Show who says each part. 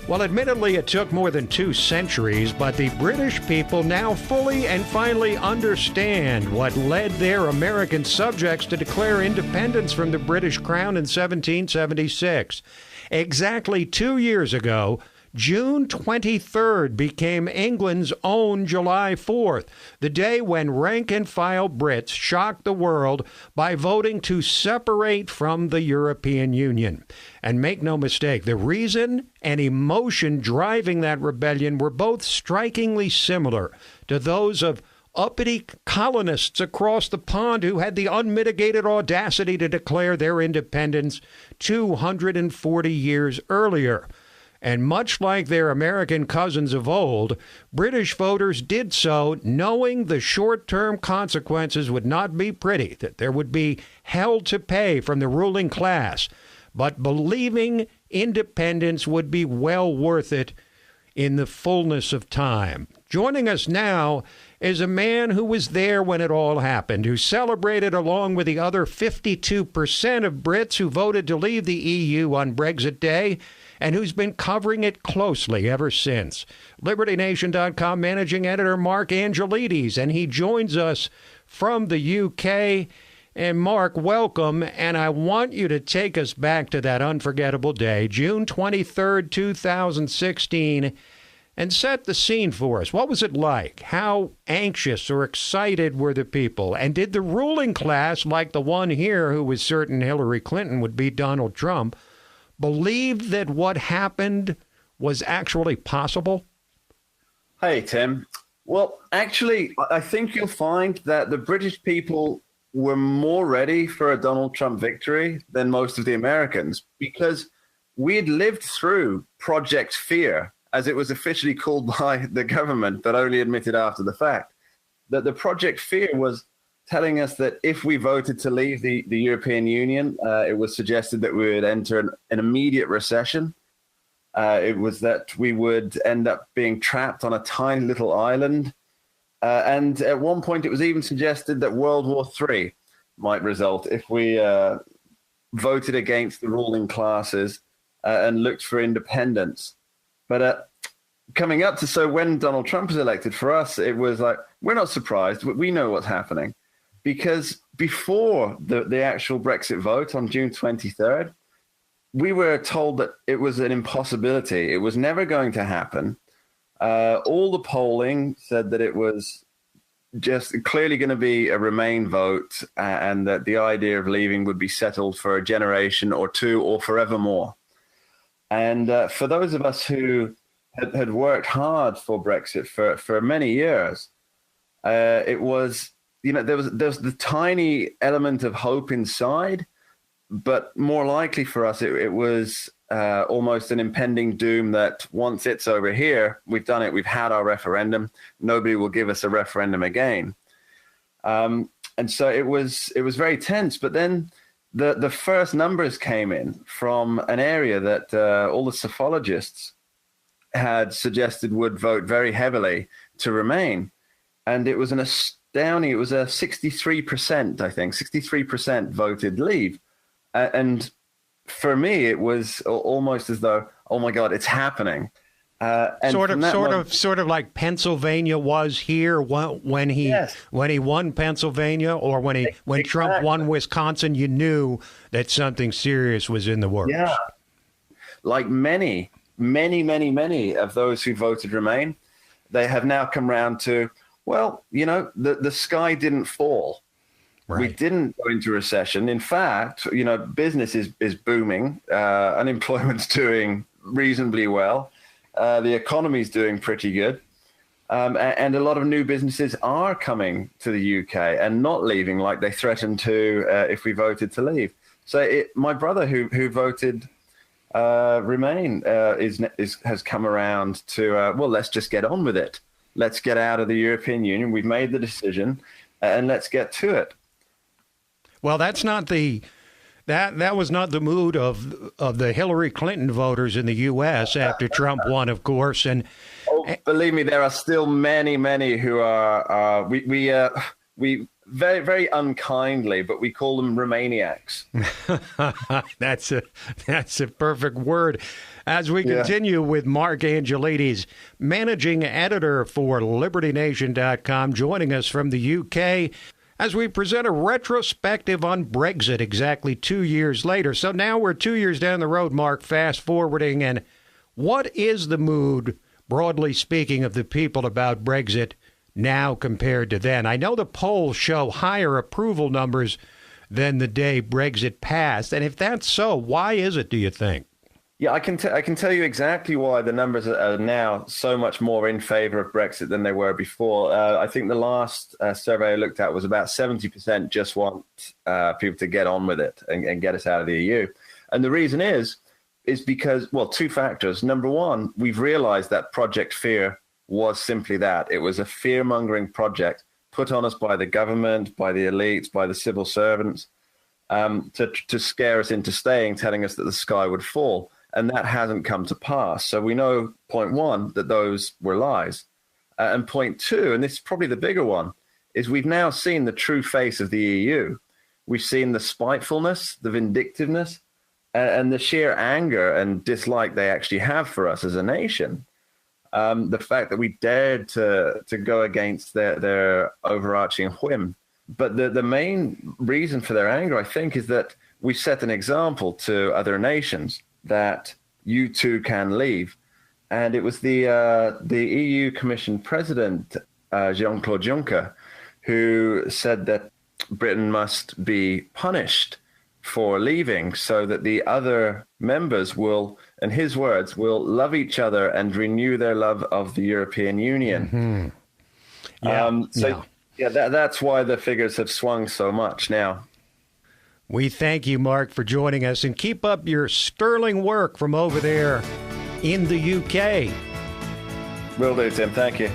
Speaker 1: Well, admittedly, it took more than 2 centuries, but the British people now fully and finally understand what led their American subjects to declare independence from the British Crown in 1776. Exactly 2 years ago, June 23rd became England's own July 4th, the day when rank-and-file Brits shocked the world by voting to separate from the European Union. And make no mistake, the reason and emotion driving that rebellion were both strikingly similar to those of uppity colonists across the pond who had the unmitigated audacity to declare their independence 240 years earlier. And much like their American cousins of old, British voters did so knowing the short-term consequences would not be pretty, that there would be hell to pay from the ruling class, but believing independence would be well worth it in the fullness of time. Joining us now is a man who was there when it all happened, who celebrated along with the other 52% of Brits who voted to leave the EU on Brexit Day, and who's been covering it closely ever since. LibertyNation.com managing editor Mark Angelides, and he joins us from the UK. And Mark, welcome, and I want you to take us back to that unforgettable day, June 23rd, 2016, and set the scene for us. What was it like? How anxious or excited were the people? And did the ruling class, like the one here who was certain Hillary Clinton would beat Donald Trump, believe that what happened was actually possible?
Speaker 2: Hey, Tim. Well, actually, I think you'll find that the British people were more ready for a Donald Trump victory than most of the Americans, because we'd lived through Project Fear, as it was officially called by the government, but only admitted after the fact. That the Project Fear was telling us that if we voted to leave the European Union, it was suggested that we would enter an immediate recession. It was that we would end up being trapped on a tiny little island. And at one point, it was even suggested that World War III might result if we voted against the ruling classes and looked for independence. But coming up to, so when Donald Trump was elected, for us, it was like, we're not surprised. We know what's happening. Because before the actual Brexit vote on June 23rd, we were told that it was an impossibility. It was never going to happen. All the polling said that it was just clearly going to be a Remain vote, and that the idea of leaving would be settled for a generation or two or forevermore. And for those of us who had worked hard for Brexit for many years, it was, you know, there was the tiny element of hope inside, but more likely for us, it was almost an impending doom that once it's over here, we've done it, we've had our referendum, nobody will give us a referendum again. And so it was very tense. But then the first numbers came in from an area that all the psephologists had suggested would vote very heavily to Remain. And it was an astounding, it was a 63%, I think, 63% voted leave. And for me, it was almost as though, oh my God, it's happening. And sort of like Pennsylvania was here when he won Pennsylvania, or when Trump won Wisconsin. You knew that something serious was in the works. Yeah, like many of those who voted Remain, they have now come around to, well, you know, the sky didn't fall. Right. We didn't go into recession. In fact, you know, business is booming. Unemployment's doing reasonably well. The economy's doing pretty good. And a lot of new businesses are coming to the UK and not leaving like they threatened to if we voted to leave. So my brother who voted Remain has come around to, well, let's just get on with it. Let's get out of the European Union. We've made the decision and let's get to it.
Speaker 1: Well, that's not that was not the mood of the Hillary Clinton voters in the U.S. after Trump won, of course. And
Speaker 2: believe me, there are still many who are we very, very unkindly, but we call them Romaniacs.
Speaker 1: That's a perfect word. As we continue with Mark Angelides, managing editor for LibertyNation.com, joining us from the UK as we present a retrospective on Brexit exactly 2 years later. So now we're 2 years down the road, Mark, fast forwarding. And what is the mood, broadly speaking, of the people about Brexit now compared to then? I know the polls show higher approval numbers than the day Brexit passed. And if that's so, why is it, do you think?
Speaker 2: Yeah, I can tell you exactly why the numbers are now so much more in favor of Brexit than they were before. I think the last survey I looked at was about 70% just want people to get on with it and get us out of the EU. And the reason is because, well, two factors. Number one, we've realized that Project Fear was simply that. It was a fear-mongering project put on us by the government, by the elites, by the civil servants, to scare us into staying, telling us that the sky would fall. And that hasn't come to pass. So we know, point one, that those were lies. And point two, and this is probably the bigger one, is we've now seen the true face of the EU. We've seen the spitefulness, the vindictiveness, and the sheer anger and dislike they actually have for us as a nation. The fact that we dared to go against their overarching whim. But the main reason for their anger, I think, is that we set an example to other nations that you too can leave. And it was the EU Commission President, Jean-Claude Juncker, who said that Britain must be punished for leaving so that the other members will, in his words, will love each other and renew their love of the European Union. Mm-hmm. That's why the figures have swung so much now.
Speaker 1: We thank you, Mark, for joining us, and keep up your sterling work from over there in the UK.
Speaker 2: Will do, Tim. Thank you.